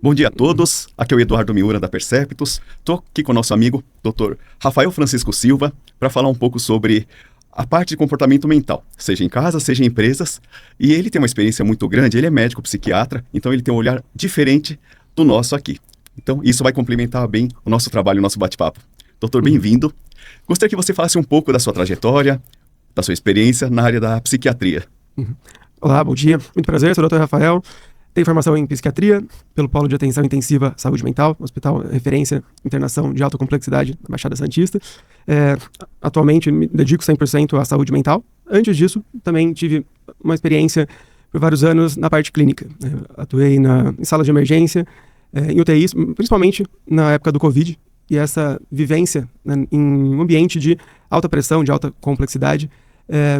Bom dia a todos, aqui é o Eduardo Miura da Perceptus. Estou aqui com o nosso amigo Dr. Rafael Francisco Silva para falar um pouco sobre a parte de comportamento mental, seja em casa, seja em empresas. E ele tem uma experiência muito grande, ele é médico psiquiatra, então ele tem um olhar diferente do nosso aqui. Então isso vai complementar bem o nosso trabalho, o nosso bate-papo. Doutor, bem-vindo. Gostaria que você falasse um pouco da sua trajetória, da sua experiência na área da psiquiatria. Olá, bom dia. Muito prazer, sou o Dr. Rafael. Tenho formação em psiquiatria pelo Polo de Atenção Intensiva Saúde Mental, hospital referência internação de alta complexidade da Baixada Santista. Atualmente me dedico 100% à saúde mental. Antes disso, também tive uma experiência por vários anos na parte clínica. Atuei em salas de emergência, em UTIs, principalmente na época do Covid. E essa vivência, né, em um ambiente de alta pressão, de alta complexidade,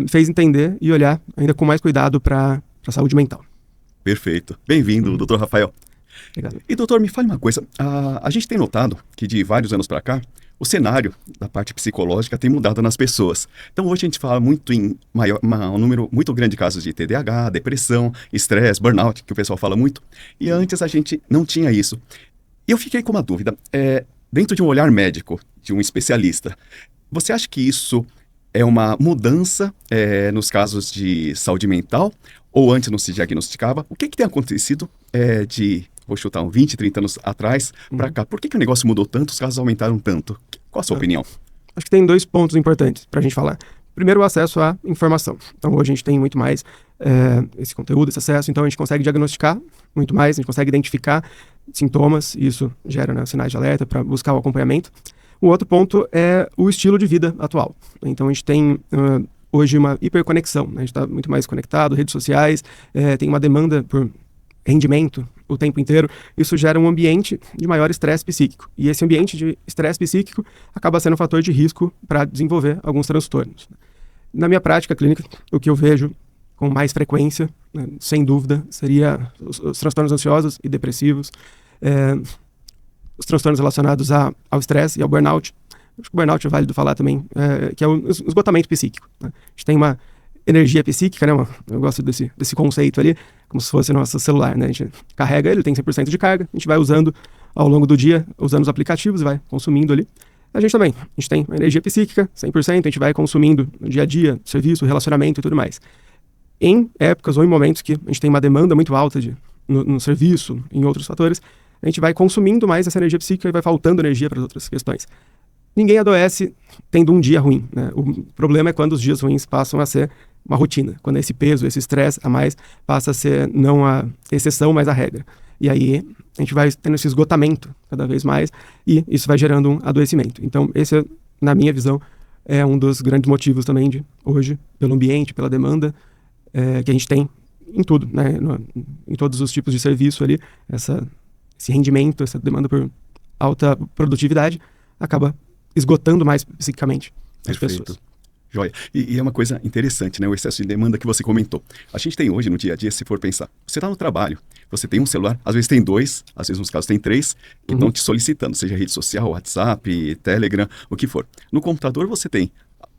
me fez entender e olhar ainda com mais cuidado para a saúde mental. Perfeito. Bem-vindo, doutor Rafael. Obrigado. E, doutor, me fale uma coisa. A gente tem notado que de vários anos para cá, o cenário da parte psicológica tem mudado nas pessoas. Então, hoje a gente fala muito em um número muito grande de casos de TDAH, depressão, estresse, burnout, que o pessoal fala muito. E antes a gente não tinha isso. E eu fiquei com uma dúvida. Dentro de um olhar médico, de um especialista, você acha que isso é uma mudança nos casos de saúde mental? Ou antes não se diagnosticava? O que tem acontecido vou chutar, 20, 30 anos atrás para cá? Por que o negócio mudou tanto, os casos aumentaram tanto? Qual a sua opinião? Acho que tem dois pontos importantes para a gente falar. Primeiro, o acesso à informação. Então, hoje a gente tem muito mais esse conteúdo, esse acesso, então a gente consegue diagnosticar muito mais, a gente consegue identificar sintomas, e isso gera, né, sinais de alerta para buscar o acompanhamento. O outro ponto é o estilo de vida atual. Então, a gente tem hoje uma hiperconexão, né? A gente está muito mais conectado, redes sociais, tem uma demanda por rendimento o tempo inteiro. Isso gera um ambiente de maior estresse psíquico. E esse ambiente de estresse psíquico acaba sendo um fator de risco para desenvolver alguns transtornos. Na minha prática clínica, o que eu vejo com mais frequência, né, sem dúvida, seria os transtornos ansiosos e depressivos, os transtornos relacionados ao estresse e ao burnout. Acho que o burnout é válido falar também, que é o esgotamento psíquico, né? A gente tem uma energia psíquica, né? Eu gosto desse conceito ali, como se fosse nosso celular, né? A gente carrega ele, tem 100% de carga, a gente vai usando ao longo do dia, usando os aplicativos, vai consumindo ali. A gente também, a gente tem uma energia psíquica, 100%, a gente vai consumindo no dia a dia, serviço, relacionamento e tudo mais. Em épocas ou em momentos que a gente tem uma demanda muito alta no serviço, em outros fatores, a gente vai consumindo mais essa energia psíquica e vai faltando energia para as outras questões. Ninguém adoece tendo um dia ruim, né? O problema é quando os dias ruins passam a ser uma rotina, quando esse peso, esse estresse a mais passa a ser não a exceção, mas a regra. E aí a gente vai tendo esse esgotamento cada vez mais e isso vai gerando um adoecimento. Então esse, na minha visão, é um dos grandes motivos também de hoje, pelo ambiente, pela demanda que a gente tem em tudo, né? Em todos os tipos de serviço ali, esse rendimento, essa demanda por alta produtividade acaba esgotando mais psiquicamente as pessoas. Joia. E é uma coisa interessante, né? O excesso de demanda que você comentou. A gente tem hoje, no dia a dia, se for pensar, você está no trabalho, você tem um celular, às vezes tem dois, às vezes nos casos tem três, que estão te solicitando, seja rede social, WhatsApp, Telegram, o que for. No computador você tem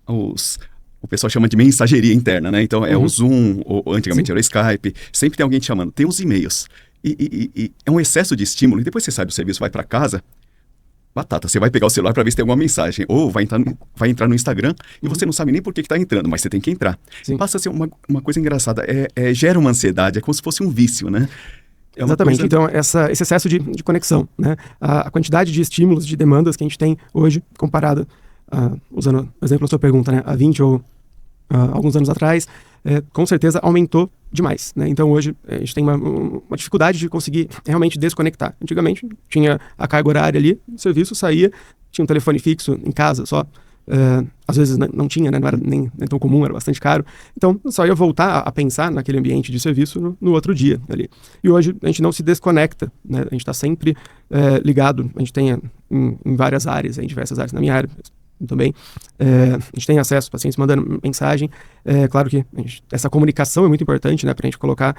o pessoal chama de mensageria interna, né? Então é o Zoom, ou antigamente era o Skype, sempre tem alguém te chamando. Tem os e-mails. E é um excesso de estímulo. E depois você sai do serviço, vai para casa, batata, você vai pegar o celular para ver se tem alguma mensagem. Ou vai entrar no Instagram e você não sabe nem por que está entrando, mas você tem que entrar. Sim. Passa a ser uma coisa engraçada. Gera uma ansiedade, é como se fosse um vício, né? Exatamente. Então, esse excesso de conexão, né? A quantidade de estímulos, de demandas que a gente tem hoje, comparada, usando o exemplo da sua pergunta, né? Há 20 ou alguns anos atrás, com certeza aumentou demais, né? Então hoje a gente tem uma dificuldade de conseguir realmente desconectar. Antigamente tinha a carga horária ali, o serviço saía, tinha um telefone fixo em casa só, às vezes não tinha, né? Não era nem tão comum, era bastante caro, então só ia voltar a pensar naquele ambiente de serviço no outro dia ali. E hoje a gente não se desconecta, né? A gente está sempre ligado, a gente tem em várias áreas, em diversas áreas, na minha área também, a gente tem acesso, pacientes mandando mensagem, claro que essa comunicação é muito importante, né, para a gente colocar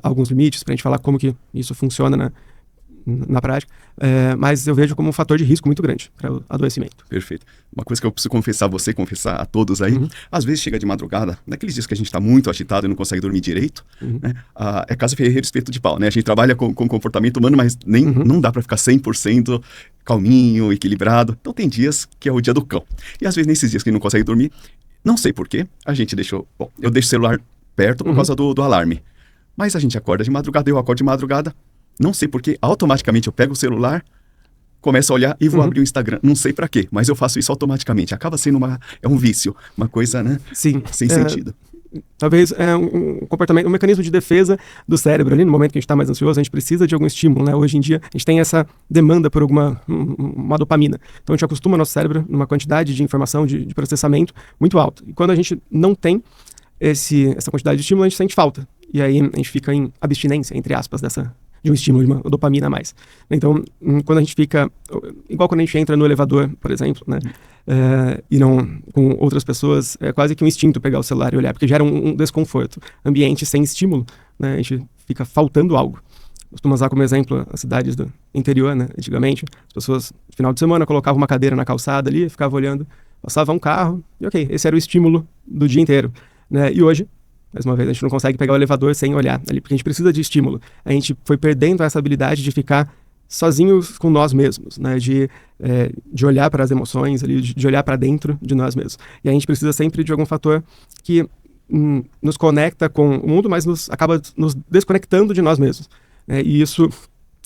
alguns limites, para a gente falar como que isso funciona na prática, mas eu vejo como um fator de risco muito grande para o adoecimento. Perfeito. Uma coisa que eu preciso confessar confessar a todos aí, às vezes chega de madrugada, naqueles dias que a gente está muito agitado e não consegue dormir direito, né? É casa ferreiro espeto de pau, né? A gente trabalha com comportamento humano, mas não dá para ficar 100% calminho, equilibrado. Então tem dias que é o dia do cão. E às vezes nesses dias que a gente não consegue dormir, não sei porquê, a gente deixou... Bom, eu deixo o celular perto por causa do alarme. Mas a gente acorda de madrugada, eu acordo de madrugada, não sei porquê, automaticamente eu pego o celular, começo a olhar e vou abrir o Instagram. Não sei pra quê, mas eu faço isso automaticamente. Acaba sendo um vício, uma coisa, né? Sim. Sem sentido. Talvez um comportamento, um mecanismo de defesa do cérebro ali, no momento que a gente está mais ansioso, a gente precisa de algum estímulo, né? Hoje em dia, a gente tem essa demanda por uma dopamina. Então, a gente acostuma o nosso cérebro numa quantidade de informação, de processamento muito alta. E quando a gente não tem essa quantidade de estímulo, a gente sente falta. E aí, a gente fica em abstinência, entre aspas, de um estímulo, de uma dopamina a mais. Então, quando a gente fica... Igual quando a gente entra no elevador, por exemplo, né? E não com outras pessoas, é quase que um instinto pegar o celular e olhar, porque gera um desconforto. Ambiente sem estímulo, né? A gente fica faltando algo. Costumo usar como exemplo as cidades do interior, né? Antigamente, as pessoas, no final de semana, colocavam uma cadeira na calçada ali, ficavam olhando, passava um carro, e ok, esse era o estímulo do dia inteiro, né? E hoje, mais uma vez, a gente não consegue pegar o elevador sem olhar ali, porque a gente precisa de estímulo. A gente foi perdendo essa habilidade de ficar sozinhos com nós mesmos, né? De olhar para as emoções, ali, de olhar para dentro de nós mesmos. E a gente precisa sempre de algum fator que nos conecta com o mundo, mas acaba nos desconectando de nós mesmos. E isso,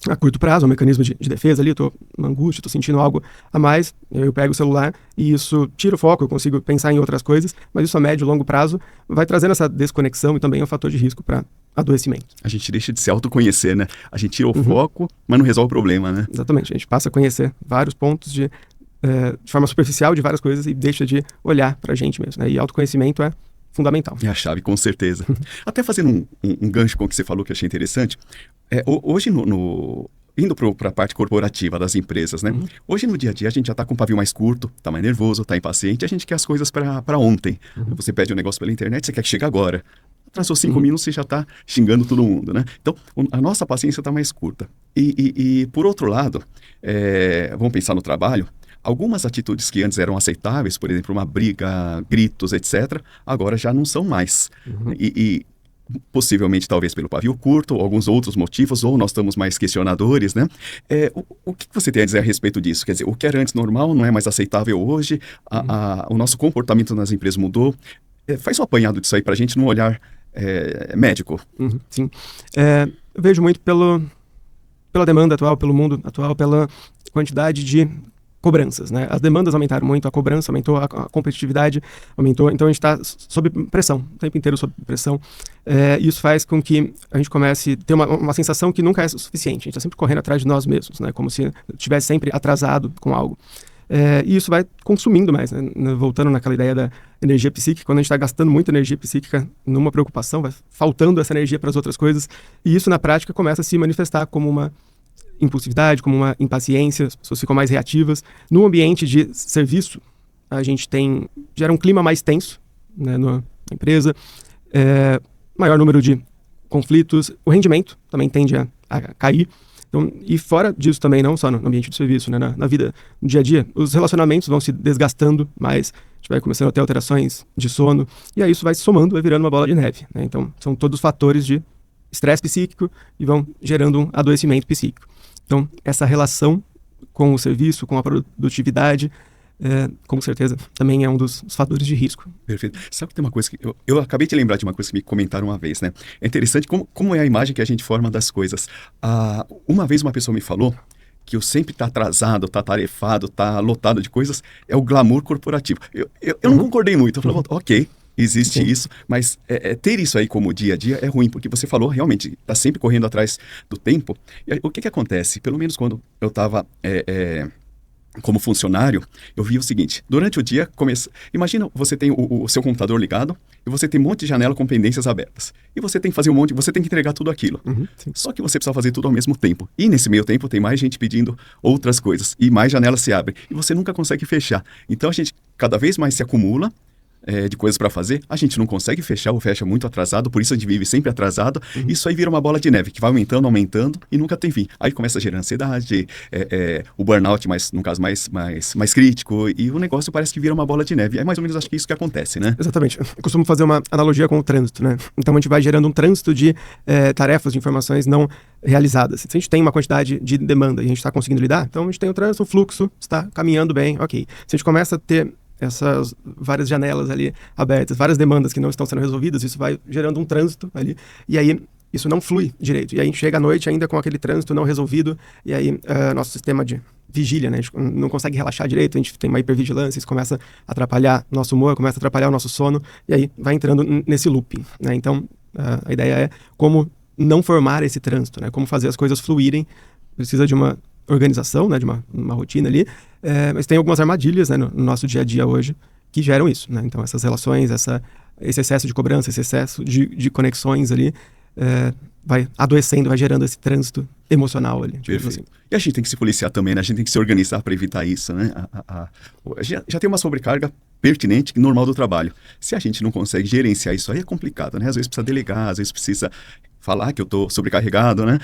a curto prazo, é um mecanismo de defesa ali, eu estou numa angústia, estou sentindo algo a mais, eu pego o celular e isso tira o foco, eu consigo pensar em outras coisas, mas isso a médio e longo prazo vai trazendo essa desconexão e também é um fator de risco para adoecimento. A gente deixa de se autoconhecer, né? A gente tira o foco, mas não resolve o problema, né? Exatamente, a gente passa a conhecer vários pontos de forma superficial de várias coisas e deixa de olhar para a gente mesmo, né? E autoconhecimento é fundamental. É a chave, com certeza. Até fazendo um gancho com o que você falou que eu achei interessante, hoje indo para a parte corporativa das empresas, né? Hoje no dia a dia a gente já está com o pavio mais curto, está mais nervoso, está impaciente, a gente quer as coisas para ontem. Você pede um negócio pela internet, você quer que chegue agora. Atrasou 5 minutos, você já está xingando todo mundo, né? Então, a nossa paciência está mais curta. E por outro lado, vamos pensar no trabalho, algumas atitudes que antes eram aceitáveis, por exemplo, uma briga, gritos, etc., agora já não são mais. E possivelmente, talvez pelo pavio curto, ou alguns outros motivos, ou nós estamos mais questionadores, né? O que você tem a dizer a respeito disso? Quer dizer, o que era antes normal não é mais aceitável hoje? O nosso comportamento nas empresas mudou? Faz um apanhado disso aí para a gente num olhar médico. Sim. Eu vejo muito pela demanda atual, pelo mundo atual, pela quantidade de cobranças, né? As demandas aumentaram muito, a cobrança aumentou, a competitividade aumentou, então a gente está sob pressão, o tempo inteiro sob pressão. Isso faz com que a gente comece a ter uma sensação que nunca é suficiente, a gente está sempre correndo atrás de nós mesmos, né? Como se estivesse sempre atrasado com algo. E isso vai consumindo mais, né? Voltando naquela ideia da energia psíquica, quando a gente está gastando muita energia psíquica numa preocupação, vai faltando essa energia para as outras coisas, e isso na prática começa a se manifestar como uma impulsividade, como uma impaciência, as pessoas ficam mais reativas. No ambiente de serviço, a gente gera um clima mais tenso, né, na empresa, maior número de conflitos, o rendimento também tende a cair. Então, e fora disso também, não só no ambiente de serviço, né, na vida, no dia a dia, os relacionamentos vão se desgastando mais, a gente vai começando a ter alterações de sono, e aí isso vai se somando, vai virando uma bola de neve, né? Então, são todos fatores de estresse psíquico e vão gerando um adoecimento psíquico. Então, essa relação com o serviço, com a produtividade, com certeza, também é um dos fatores de risco. Perfeito. Sabe que tem uma coisa que... Eu acabei de lembrar de uma coisa que me comentaram uma vez, né? É interessante como é a imagem que a gente forma das coisas. Uma vez uma pessoa me falou que eu sempre tá atrasado, tá tarefado, tá lotado de coisas, é o glamour corporativo. Eu não concordei muito. Eu falei, ok, existe isso, mas ter isso aí como dia a dia é ruim, porque você falou, realmente, tá sempre correndo atrás do tempo. E o que acontece? Pelo menos quando eu estava como funcionário, eu vi o seguinte, durante o dia, imagina, você tem o seu computador ligado e você tem um monte de janela com pendências abertas. E você tem que fazer você tem que entregar tudo aquilo. Só que você precisa fazer tudo ao mesmo tempo. E nesse meio tempo tem mais gente pedindo outras coisas. E mais janelas se abrem. E você nunca consegue fechar. Então a gente cada vez mais se acumula de coisas para fazer, a gente não consegue fechar ou fecha muito atrasado, por isso a gente vive sempre atrasado. Isso aí vira uma bola de neve que vai aumentando, aumentando e nunca tem fim. Aí começa a gerar ansiedade, o burnout, no caso mais crítico, e o negócio parece que vira uma bola de neve. É mais ou menos, acho que isso que acontece, né? Exatamente. Eu costumo fazer uma analogia com o trânsito, né? Então a gente vai gerando um trânsito de tarefas, de informações não realizadas. Se a gente tem uma quantidade de demanda e a gente está conseguindo lidar, então a gente tem o trânsito, o fluxo está caminhando bem, ok. Se a gente começa a ter essas várias janelas ali abertas, várias demandas que não estão sendo resolvidas, isso vai gerando um trânsito ali, e aí isso não flui direito. E aí a gente chega à noite ainda com aquele trânsito não resolvido, e aí nosso sistema de vigília, né, a gente não consegue relaxar direito, a gente tem uma hipervigilância, isso começa a atrapalhar nosso humor, começa a atrapalhar o nosso sono, e aí vai entrando nesse looping, né? Então a ideia é como não formar esse trânsito, né? Como fazer as coisas fluírem, precisa de uma organização, né, de uma rotina ali, mas tem algumas armadilhas, né, no nosso dia a dia hoje que geram isso, né? Então essas relações, esse excesso de cobrança, esse excesso de conexões ali vai adoecendo, vai gerando esse trânsito emocional ali. Perfeito. Assim. E a gente tem que se policiar também, né? A gente tem que se organizar para evitar isso, né? Já tem uma sobrecarga pertinente, normal do trabalho. Se a gente não consegue gerenciar isso aí, é complicado, né? Às vezes precisa delegar, às vezes precisa falar que eu estou sobrecarregado, né?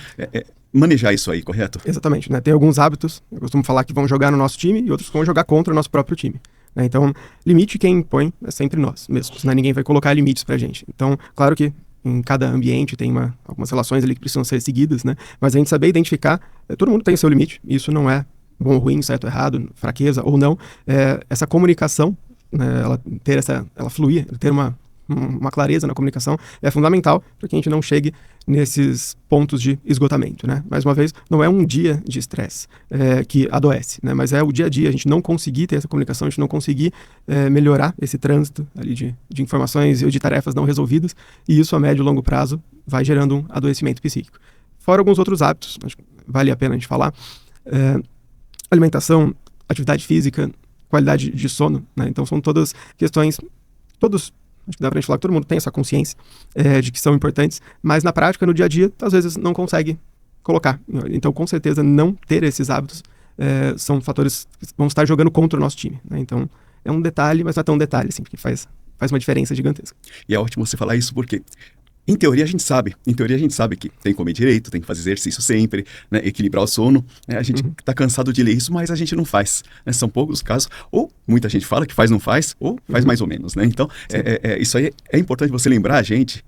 Manejar isso aí, correto? Exatamente, né? Tem alguns hábitos, eu costumo falar que vão jogar no nosso time e outros que vão jogar contra o nosso próprio time. Né? Então, limite quem impõe é sempre nós mesmos, né? Ninguém vai colocar limites pra gente. Então, claro que em cada ambiente tem algumas relações ali que precisam ser seguidas, né? Mas a gente saber identificar, todo mundo tem o seu limite, isso não é bom ou ruim, certo ou errado, fraqueza ou não. Essa comunicação, né, ela fluir, ter uma clareza na comunicação é fundamental para que a gente não chegue nesses pontos de esgotamento, né? Mais uma vez, não é um dia de estresse que adoece, né? Mas é o dia a dia, a gente não conseguir ter essa comunicação, a gente não conseguir melhorar esse trânsito ali de informações e de tarefas não resolvidas, e isso a médio e longo prazo vai gerando um adoecimento psíquico. Fora alguns outros hábitos, acho que vale a pena a gente falar, alimentação, atividade física, qualidade de sono, né? Então são todas questões, acho que dá pra gente falar que todo mundo tem essa consciência de que são importantes, mas na prática, no dia a dia, às vezes não consegue colocar. Então, com certeza, não ter esses hábitos são fatores que vão estar jogando contra o nosso time, né? Então, é um detalhe, mas não é tão detalhe, assim, porque faz uma diferença gigantesca. E é ótimo você falar isso porque... Em teoria a gente sabe que tem que comer direito, tem que fazer exercício sempre, né, equilibrar o sono, né, a gente está cansado de ler isso, mas a gente não faz, né, são poucos os casos, ou muita gente fala que faz, não faz, ou faz mais ou menos, né, então isso aí é importante você lembrar a gente,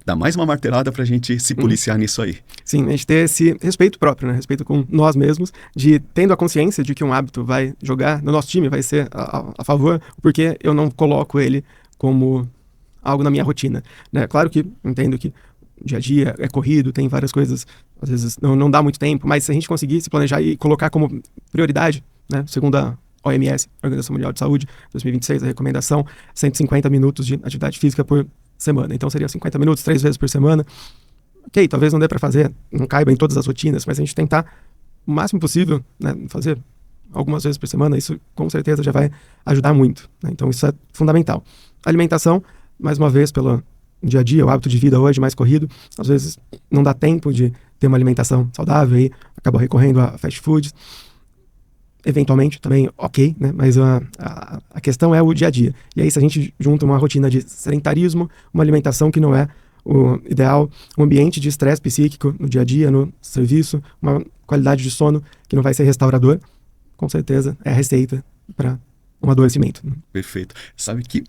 dar mais uma martelada para a gente se policiar nisso aí. Sim, a gente ter esse respeito próprio, né, respeito com nós mesmos, de tendo a consciência de que um hábito vai jogar no nosso time, vai ser a favor, porque eu não coloco ele como algo na minha rotina, né? Claro que entendo que o dia a dia é corrido, tem várias coisas, às vezes não dá muito tempo, mas se a gente conseguir se planejar e colocar como prioridade, né? Segundo a OMS, Organização Mundial de Saúde, 2026, a recomendação, 150 minutos de atividade física por semana. Então seria 50 minutos, 3 vezes por semana. Ok, talvez não dê para fazer, não caiba em todas as rotinas, mas a gente tentar o máximo possível, né? Fazer algumas vezes por semana, isso com certeza já vai ajudar muito, né? Então isso é fundamental. Alimentação, mais uma vez, pelo dia a dia, o hábito de vida hoje mais corrido, às vezes não dá tempo de ter uma alimentação saudável e acaba recorrendo a fast food. Eventualmente também ok, né? Mas a questão é o dia a dia. E aí se a gente junta uma rotina de sedentarismo, uma alimentação que não é o ideal, um ambiente de estresse psíquico no dia a dia, no serviço, uma qualidade de sono que não vai ser restaurador, com certeza é a receita para um adoecimento. Perfeito. Sabe que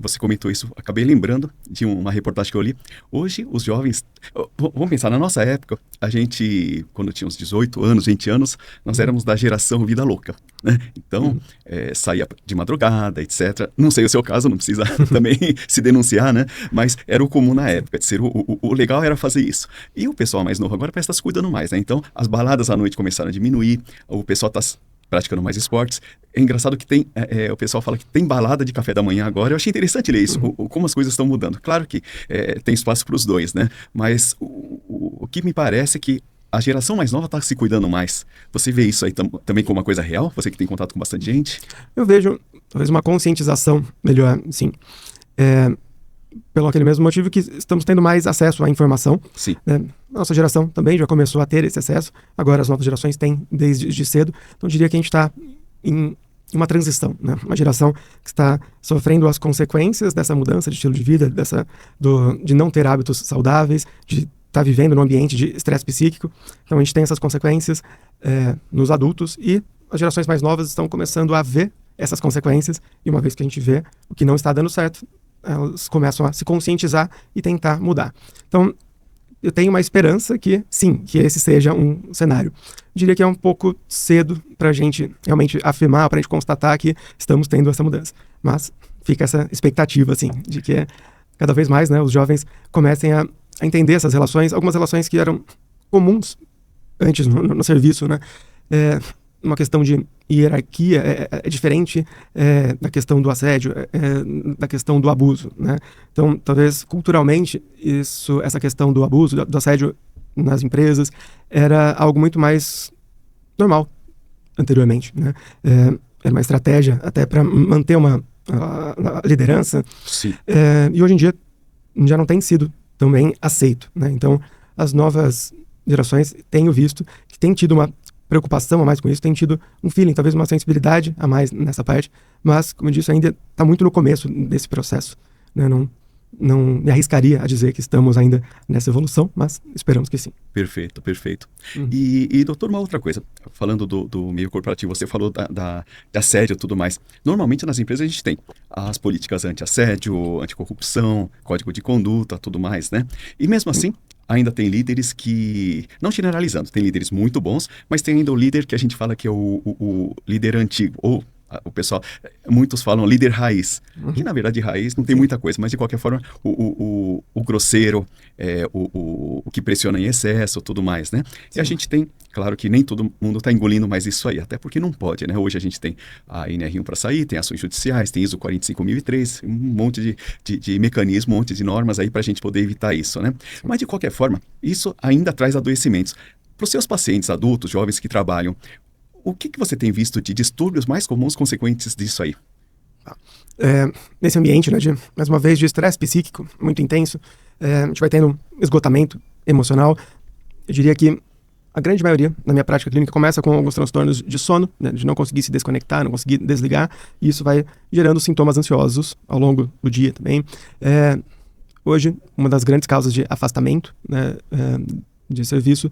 você comentou isso, acabei lembrando de uma reportagem que eu li. Hoje, os jovens... Vamos pensar, na nossa época, a gente, quando tinha uns 18 anos, 20 anos, nós éramos da geração vida louca, né? Então, saía de madrugada, etc. Não sei o seu caso, não precisa também se denunciar, né? Mas era o comum na época, de ser o legal era fazer isso. E o pessoal mais novo agora parece estar se cuidando mais, né? Então, as baladas à noite começaram a diminuir, o pessoal está praticando mais esportes. É engraçado que tem, o pessoal fala que tem balada de café da manhã agora. Eu achei interessante ler isso, como as coisas estão mudando. Claro que tem espaço para os dois, né? Mas o que me parece é que a geração mais nova está se cuidando mais. Você vê isso aí também como uma coisa real? Você que tem contato com bastante gente? Eu vejo, talvez, uma conscientização melhor, sim. Pelo aquele mesmo motivo que estamos tendo mais acesso à informação. Sim. Nossa geração também já começou a ter esse acesso. Agora as novas gerações têm desde cedo. Então eu diria que a gente está em uma transição, né? Uma geração que está sofrendo as consequências dessa mudança de estilo de vida, de não ter hábitos saudáveis, de estar vivendo num ambiente de estresse psíquico. Então a gente tem essas consequências nos adultos, e as gerações mais novas estão começando a ver essas consequências, e uma vez que a gente vê o que não está dando certo, elas começam a se conscientizar e tentar mudar. Então, eu tenho uma esperança que, sim, que esse seja um cenário. Diria que é um pouco cedo para a gente realmente afirmar, para a gente constatar que estamos tendo essa mudança. Mas fica essa expectativa, assim, de que cada vez mais, né, os jovens comecem a entender essas relações, algumas relações que eram comuns antes no serviço, né? Uma questão de hierarquia é diferente da questão do assédio, da questão do abuso, né? Então, talvez culturalmente, essa questão do abuso, do assédio nas empresas, era algo muito mais normal anteriormente, né? Era uma estratégia até para manter uma liderança. Sim. E hoje em dia já não tem sido também aceito, né? Então, as novas gerações, tenho visto que tem tido uma preocupação a mais com isso, tem tido um feeling, talvez uma sensibilidade a mais nessa parte, mas, como eu disse, ainda está muito no começo desse processo, né? Não me arriscaria a dizer que estamos ainda nessa evolução, mas esperamos que sim. Perfeito, perfeito. E doutor, uma outra coisa, falando do meio corporativo, você falou de assédio e tudo mais. Normalmente nas empresas a gente tem as políticas anti-assédio, anticorrupção, código de conduta, tudo mais, né? E mesmo assim, ainda tem líderes que, não generalizando, tem líderes muito bons, mas tem ainda o líder que a gente fala que é o líder antigo, ou o pessoal, muitos falam líder raiz, que na verdade raiz não tem muita coisa, mas de qualquer forma o grosseiro, o que pressiona em excesso, tudo mais, né? Sim. E a gente tem, claro que nem todo mundo está engolindo mais isso aí, até porque não pode, né? Hoje a gente tem a NR1 para sair, tem ações judiciais, tem ISO 45003, um monte de mecanismo, um monte de normas aí para a gente poder evitar isso, né? Sim. Mas de qualquer forma, isso ainda traz adoecimentos. Para os seus pacientes adultos, jovens que trabalham, o que você tem visto de distúrbios mais comuns consequentes disso aí? Nesse ambiente, né, mais uma vez, de estresse psíquico muito intenso, a gente vai tendo um esgotamento emocional. Eu diria que a grande maioria, na minha prática clínica, começa com alguns transtornos de sono, né, de não conseguir se desconectar, não conseguir desligar, e isso vai gerando sintomas ansiosos ao longo do dia também. Hoje, uma das grandes causas de afastamento, né, de serviço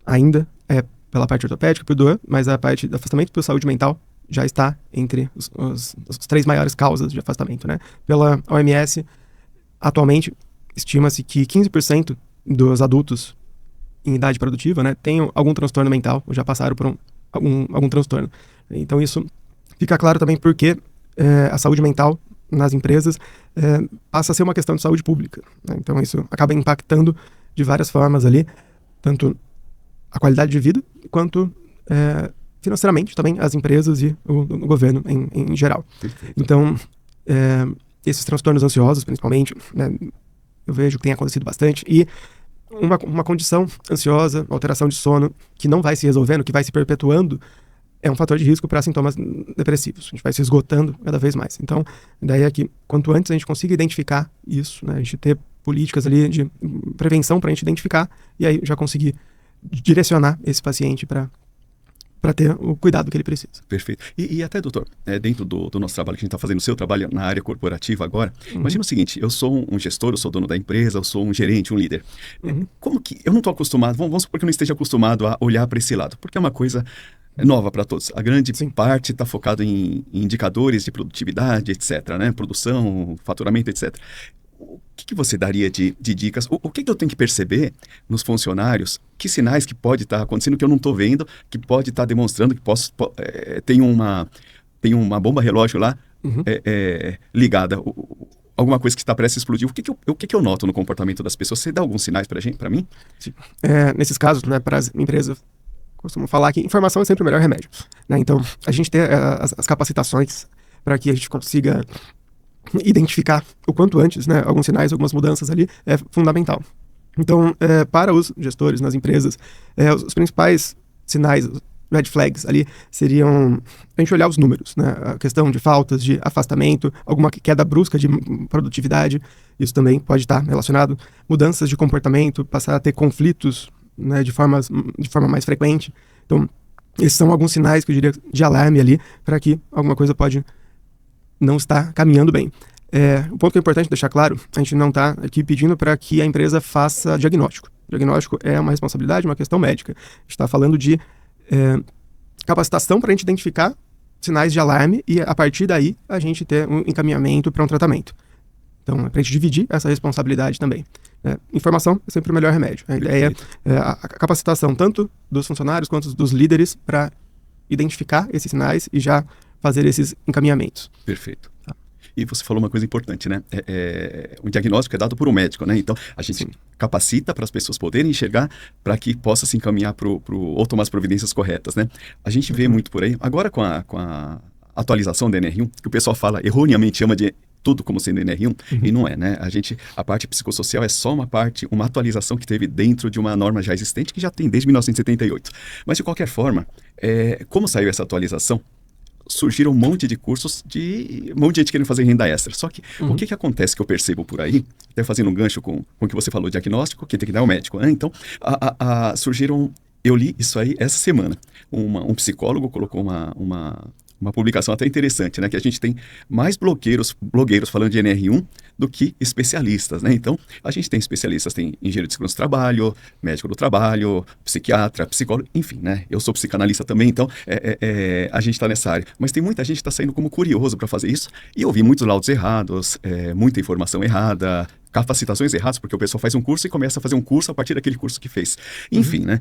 ainda é pela parte ortopédica, por dor, mas a parte de afastamento por saúde mental já está entre as 3 maiores causas de afastamento, né? Pela OMS, atualmente, estima-se que 15% dos adultos em idade produtiva, né, tenham algum transtorno mental, ou já passaram por algum transtorno. Então isso fica claro também porque a saúde mental nas empresas passa a ser uma questão de saúde pública, né? Então isso acaba impactando de várias formas ali, tanto a qualidade de vida, quanto financeiramente também as empresas e o governo em geral. Perfeito. Então, esses transtornos ansiosos, principalmente, né, eu vejo que tem acontecido bastante, e uma condição ansiosa, alteração de sono, que não vai se resolvendo, que vai se perpetuando, é um fator de risco para sintomas depressivos. A gente vai se esgotando cada vez mais. Então, a ideia é que quanto antes a gente consiga identificar isso, né, a gente ter políticas ali de prevenção para a gente identificar, e aí já conseguir direcionar esse paciente para ter o cuidado que ele precisa. Perfeito. E até, doutor, dentro do nosso trabalho que a gente está fazendo, o seu trabalho na área corporativa agora, imagina o seguinte, eu sou um gestor, eu sou dono da empresa, eu sou um gerente, um líder. Como que eu não estou acostumado, vamos supor que eu não esteja acostumado a olhar para esse lado, porque é uma coisa nova para todos. A grande parte está focada em indicadores de produtividade, etc., né? Produção, faturamento, etc., o que você daria de dicas? O que eu tenho que perceber nos funcionários? Que sinais que pode estar acontecendo que eu não estou vendo, que pode estar demonstrando que tem uma bomba relógio lá ligada, alguma coisa que está prestes a explodir. O que eu noto no comportamento das pessoas? Você dá alguns sinais para mim? Sim. Nesses casos, né, para as empresas, costumo falar que informação é sempre o melhor remédio, né? Então, a gente ter as capacitações para que a gente consiga identificar o quanto antes, né, alguns sinais, algumas mudanças ali, é fundamental. Então, para os gestores nas empresas, os principais sinais, red flags ali, seriam a gente olhar os números, né, a questão de faltas, de afastamento, alguma queda brusca de produtividade, isso também pode estar relacionado, mudanças de comportamento, passar a ter conflitos, né, de forma mais frequente. Então, Esses são alguns sinais que eu diria de alarme ali para que alguma coisa pode não estar caminhando bem. O ponto que é importante deixar claro, a gente não está aqui pedindo para que a empresa faça diagnóstico. Diagnóstico é uma responsabilidade, uma questão médica. A gente está falando de capacitação para a gente identificar sinais de alarme e, a partir daí, a gente ter um encaminhamento para um tratamento. Então, para a gente dividir essa responsabilidade também. Informação é sempre o melhor remédio. A ideia é a capacitação tanto dos funcionários quanto dos líderes para identificar esses sinais e já fazer esses encaminhamentos. Perfeito. E você falou uma coisa importante, né? O diagnóstico é dado por um médico, né? Então, a gente capacita para as pessoas poderem enxergar para que possa se encaminhar ou tomar as providências corretas, né? A gente vê muito por aí, agora com a atualização da NR1, que o pessoal fala, erroneamente chama de tudo como sendo NR1, e não é, né? A parte psicossocial é só uma atualização que teve dentro de uma norma já existente, que já tem desde 1978. Mas, de qualquer forma, como saiu essa atualização, surgiram um monte de cursos um monte de gente querendo fazer renda extra. Só que o que acontece que eu percebo por aí, até fazendo um gancho com o que você falou, diagnóstico, que tem que dar o médico, né? Então, surgiram, eu li isso aí essa semana, um psicólogo colocou uma publicação até interessante, né? Que a gente tem mais blogueiros falando de NR1 do que especialistas, né? Então, a gente tem especialistas, tem engenheiro de segurança do trabalho, médico do trabalho, psiquiatra, psicólogo, enfim, né? Eu sou psicanalista também, então a gente está nessa área. Mas tem muita gente que está saindo como curioso para fazer isso e eu vi muitos laudos errados, muita informação errada, capacitações erradas, porque o pessoal faz um curso e começa a fazer um curso a partir daquele curso que fez. Enfim, né?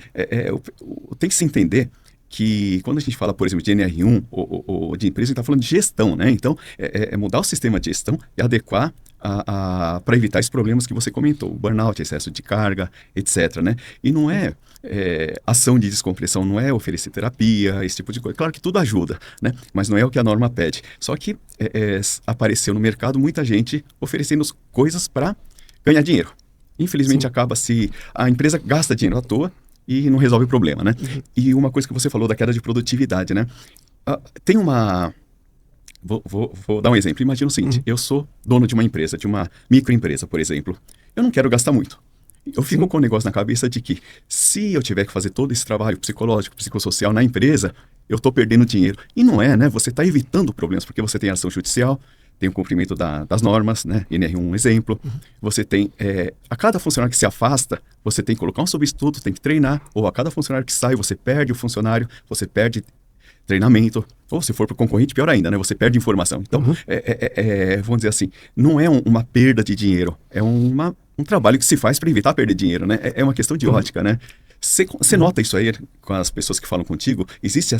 Tem que se entender que quando a gente fala, por exemplo, de NR1 ou de empresa, a gente está falando de gestão, né? Então, mudar o sistema de gestão e adequar para evitar esses problemas que você comentou, o burnout, excesso de carga, etc, né? E não ação de descompressão, não é oferecer terapia, esse tipo de coisa. Claro que tudo ajuda, né? Mas não é o que a norma pede. Só que apareceu no mercado muita gente oferecendo coisas para ganhar dinheiro. Infelizmente, a empresa gasta dinheiro à toa e não resolve o problema, né? E uma coisa que você falou da queda de produtividade, né? Tem uma... Vou dar um exemplo. Imagina o seguinte, eu sou dono de uma empresa, de uma microempresa, por exemplo. Eu não quero gastar muito. Eu fico com o negócio na cabeça de que se eu tiver que fazer todo esse trabalho psicológico, psicossocial na empresa, eu estou perdendo dinheiro. E não é, né? Você está evitando problemas, porque você tem ação judicial, tem o cumprimento das normas, né? NR1 um exemplo. Você tem, a cada funcionário que se afasta, você tem que colocar um substituto, tem que treinar, ou a cada funcionário que sai, você perde o funcionário, você perde treinamento, ou se for para o concorrente, pior ainda, né? Você perde informação. Então, vamos dizer assim, não é uma perda de dinheiro, é um trabalho que se faz para evitar perder dinheiro, né? É uma questão de ótica, né? Você nota isso aí com as pessoas que falam contigo? Existe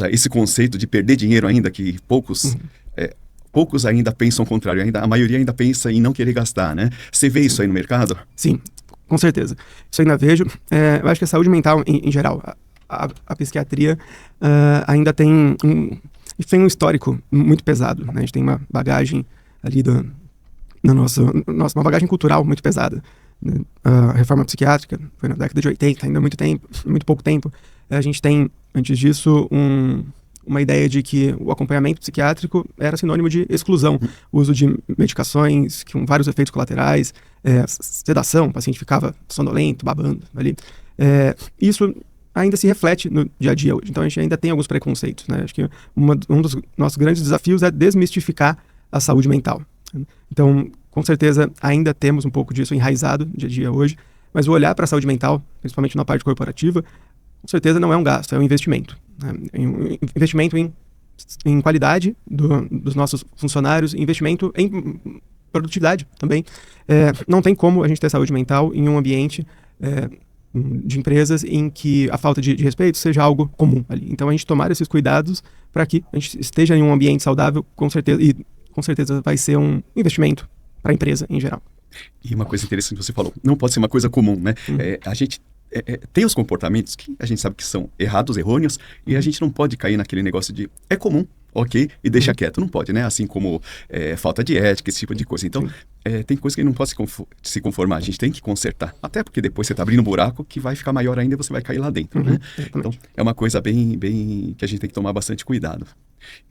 esse conceito de perder dinheiro ainda, que poucos ainda pensam o contrário, a maioria ainda pensa em não querer gastar, né? Você vê isso aí no mercado? Sim, com certeza. Isso ainda vejo. Eu acho que a saúde mental, em geral, a psiquiatria ainda tem um histórico muito pesado, né? A gente tem uma bagagem ali uma bagagem cultural muito pesada. A reforma psiquiátrica foi na década de 80, ainda muito pouco tempo. A gente tem, antes disso, uma ideia de que o acompanhamento psiquiátrico era sinônimo de exclusão. O uso de medicações com vários efeitos colaterais, sedação, o paciente ficava sonolento, babando ali. Isso ainda se reflete no dia a dia hoje. Então a gente ainda tem alguns preconceitos, né? Acho que um dos nossos grandes desafios é desmistificar a saúde mental. Então, com certeza, ainda temos um pouco disso enraizado no dia a dia hoje, mas o olhar para a saúde mental, principalmente na parte corporativa, com certeza não é um gasto, é um investimento. Né? Um investimento em qualidade dos nossos funcionários, investimento em produtividade também. Não tem como a gente ter saúde mental em um ambiente de empresas em que a falta de respeito seja algo comum ali. Então, a gente tomar esses cuidados para que a gente esteja em um ambiente saudável, com certeza vai ser um investimento para a empresa em geral. E uma coisa interessante que você falou, não pode ser uma coisa comum, né? A gente tem os comportamentos que a gente sabe que são errados, errôneos, e a gente não pode cair naquele negócio de é comum. ok, e deixa quieto. Não pode, né? Assim como falta de ética, esse tipo de coisa. Então, tem coisa que não pode se conformar. A gente tem que consertar. Até porque depois você está abrindo um buraco que vai ficar maior ainda e você vai cair lá dentro, né? Então, é uma coisa bem que a gente tem que tomar bastante cuidado.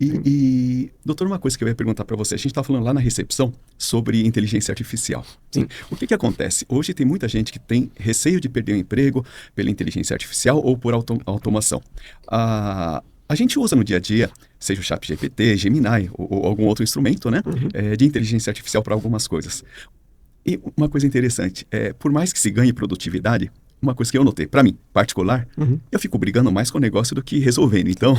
E, doutor, uma coisa que eu ia perguntar para você. A gente está falando lá na recepção sobre inteligência artificial. Sim. O que acontece? Hoje tem muita gente que tem receio de perder o emprego pela inteligência artificial ou por automação. A gente usa no dia a dia, seja o ChatGPT, Gemini ou algum outro instrumento, né, de inteligência artificial para algumas coisas. E uma coisa interessante, por mais que se ganhe produtividade, uma coisa que eu notei, para mim, particular, eu fico brigando mais com o negócio do que resolvendo. Então,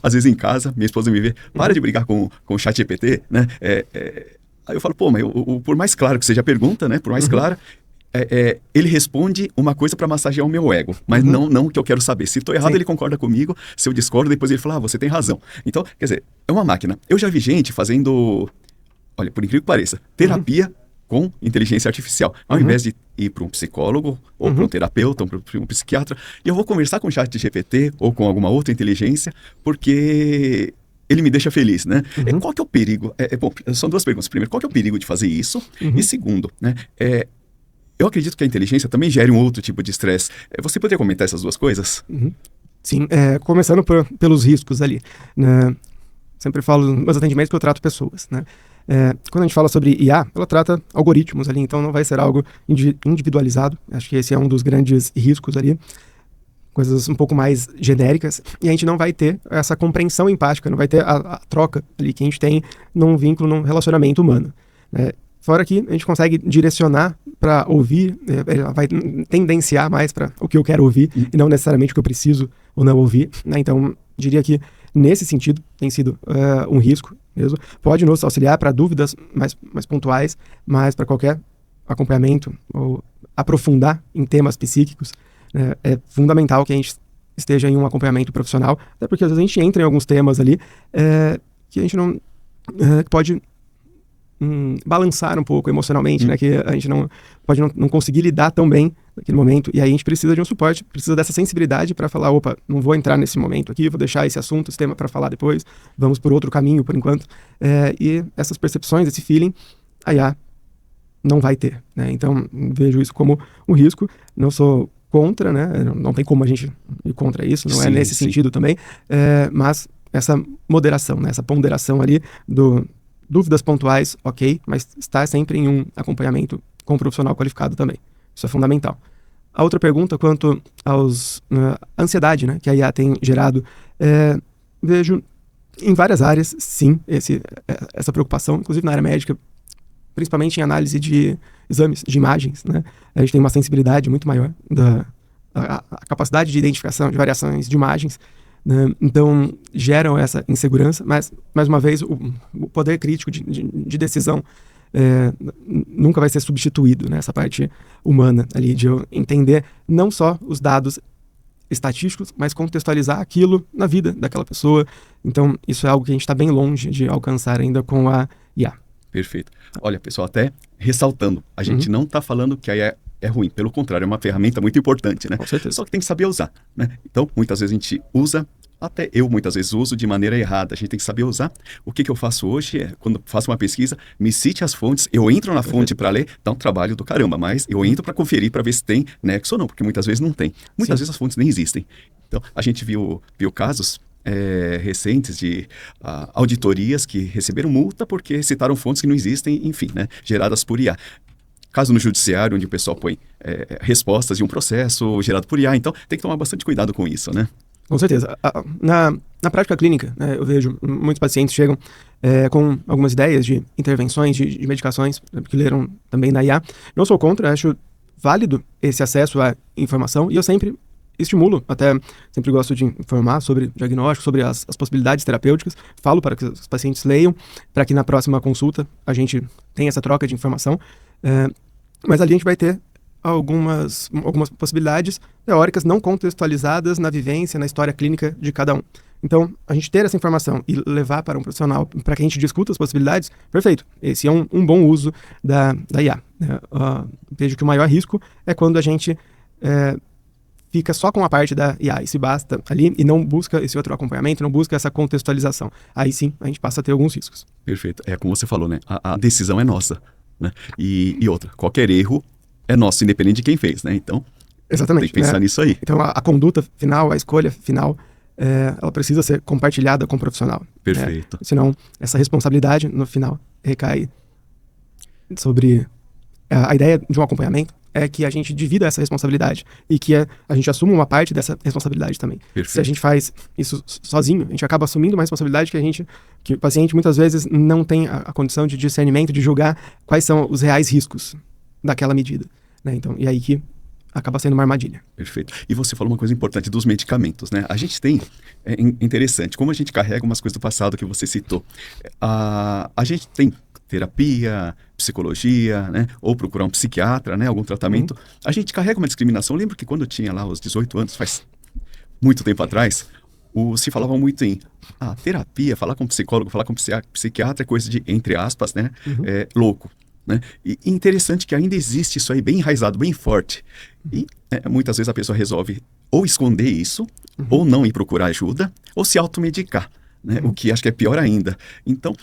às vezes em casa, minha esposa me vê, para de brigar com o ChatGPT, né? Aí eu falo, pô, mas por mais claro que seja a pergunta, né, por mais clara, ele responde uma coisa para massagear o meu ego, mas não o que eu quero saber. Se estou errado, ele concorda comigo. Se eu discordo, depois ele fala, você tem razão. Então, quer dizer, é uma máquina. Eu já vi gente fazendo, olha, por incrível que pareça, terapia com inteligência artificial. Ao invés de ir para um psicólogo, ou para um terapeuta, ou para um psiquiatra, e eu vou conversar com o ChatGPT ou com alguma outra inteligência, porque ele me deixa feliz, né? Qual que é o perigo? Bom, são duas perguntas. Primeiro, qual que é o perigo de fazer isso? E segundo, né? Eu acredito que a inteligência também gere um outro tipo de estresse. Você poderia comentar essas duas coisas? Sim, começando pelos riscos ali, né? Sempre falo nos meus atendimentos que eu trato pessoas, né? Quando a gente fala sobre IA, ela trata algoritmos ali, então não vai ser algo individualizado. Acho que esse é um dos grandes riscos ali. Coisas um pouco mais genéricas, e a gente não vai ter essa compreensão empática, não vai ter a troca ali que a gente tem num vínculo, num relacionamento humano, né? Fora que a gente consegue direcionar para ouvir, ela vai tendenciar mais para o que eu quero ouvir e não necessariamente o que eu preciso ou não ouvir, né? Então, diria que nesse sentido tem sido um risco mesmo. Pode nos auxiliar para dúvidas mais pontuais, mas para qualquer acompanhamento ou aprofundar em temas psíquicos, é fundamental que a gente esteja em um acompanhamento profissional, até porque às vezes a gente entra em alguns temas ali que a gente não pode balançar um pouco emocionalmente, né? Que a gente não pode não conseguir lidar tão bem naquele momento, e aí a gente precisa de um suporte, precisa dessa sensibilidade para falar, opa, não vou entrar nesse momento aqui, vou deixar esse assunto, esse tema para falar depois, vamos por outro caminho por enquanto, e essas percepções, esse feeling, a IA não vai ter, né? Então vejo isso como um risco, não sou contra, né? Não tem como a gente ir contra isso, não é nesse sentido também, mas essa moderação, né? Essa ponderação ali dúvidas pontuais, ok, mas está sempre em um acompanhamento com um profissional qualificado também. Isso é fundamental. A outra pergunta quanto aos ansiedade, né, que a IA tem gerado, vejo em várias áreas, sim, essa preocupação, inclusive na área médica, principalmente em análise de exames, de imagens, né? A gente tem uma sensibilidade muito maior a capacidade de identificação de variações de imagens, né? Então, geram essa insegurança, mas, mais uma vez, o poder crítico de decisão nunca vai ser substituído, né? Essa parte humana ali, de eu entender não só os dados estatísticos, mas contextualizar aquilo na vida daquela pessoa. Então, isso é algo que a gente está bem longe de alcançar ainda com a IA. Perfeito. Olha, pessoal, até ressaltando, a gente não está falando que a IA é ruim, pelo contrário, é uma ferramenta muito importante, né? Com certeza. Só que tem que saber usar, né? Então, muitas vezes a gente usa, até eu muitas vezes uso de maneira errada. A gente tem que saber usar. O que eu faço hoje quando faço uma pesquisa, me cite as fontes, eu entro na fonte para ler, dá um trabalho do caramba, mas eu entro para conferir, para ver se tem nexo ou não, porque muitas vezes não tem. Muitas vezes as fontes nem existem. Então, a gente viu casos recentes de auditorias que receberam multa porque citaram fontes que não existem, enfim, né, geradas por IA. Caso no judiciário, onde o pessoal põe respostas de um processo gerado por IA, então tem que tomar bastante cuidado com isso, né? Com certeza. Na prática clínica, né, eu vejo muitos pacientes chegam com algumas ideias de intervenções, de medicações, que leram também na IA. Não sou contra, acho válido esse acesso à informação, e eu sempre estimulo, até sempre gosto de informar sobre diagnóstico, sobre as possibilidades terapêuticas, falo para que os pacientes leiam, para que na próxima consulta a gente tenha essa troca de informação, mas ali a gente vai ter algumas possibilidades teóricas não contextualizadas na vivência, na história clínica de cada um. Então, a gente ter essa informação e levar para um profissional para que a gente discuta as possibilidades, perfeito. Esse é um bom uso da IA. Vejo que o maior risco é quando a gente fica só com a parte da IA e se basta ali e não busca esse outro acompanhamento, não busca essa contextualização, aí sim a gente passa a ter alguns riscos. Perfeito. É como você falou, né? A decisão é nossa, né? E outra, qualquer erro é nosso, independente de quem fez, né? Então, exatamente, tem que pensar nisso aí. Então, a conduta final, a escolha final, ela precisa ser compartilhada com o profissional. Perfeito. Senão, essa responsabilidade, no final, recai sobre... A ideia de um acompanhamento é que a gente divida essa responsabilidade e que a gente assuma uma parte dessa responsabilidade também. Perfeito. Se a gente faz isso sozinho, a gente acaba assumindo uma responsabilidade que o paciente muitas vezes não tem a condição de discernimento, de julgar quais são os reais riscos daquela medida, né? Então, e aí que acaba sendo uma armadilha. Perfeito. E você falou uma coisa importante dos medicamentos, né? A gente tem, interessante, como a gente carrega umas coisas do passado que você citou. A gente tem terapia, psicologia, né? Ou procurar um psiquiatra, né? Algum tratamento. A gente carrega uma discriminação. Eu lembro que quando eu tinha lá os 18 anos, faz muito tempo atrás, se falava muito em terapia, falar com psicólogo, falar com psiquiatra é coisa de, entre aspas, né? Louco. Né? E interessante que ainda existe isso aí bem enraizado, bem forte. E muitas vezes a pessoa resolve ou esconder isso, ou não ir procurar ajuda, ou se automedicar, né? O que acho que é pior ainda. Então,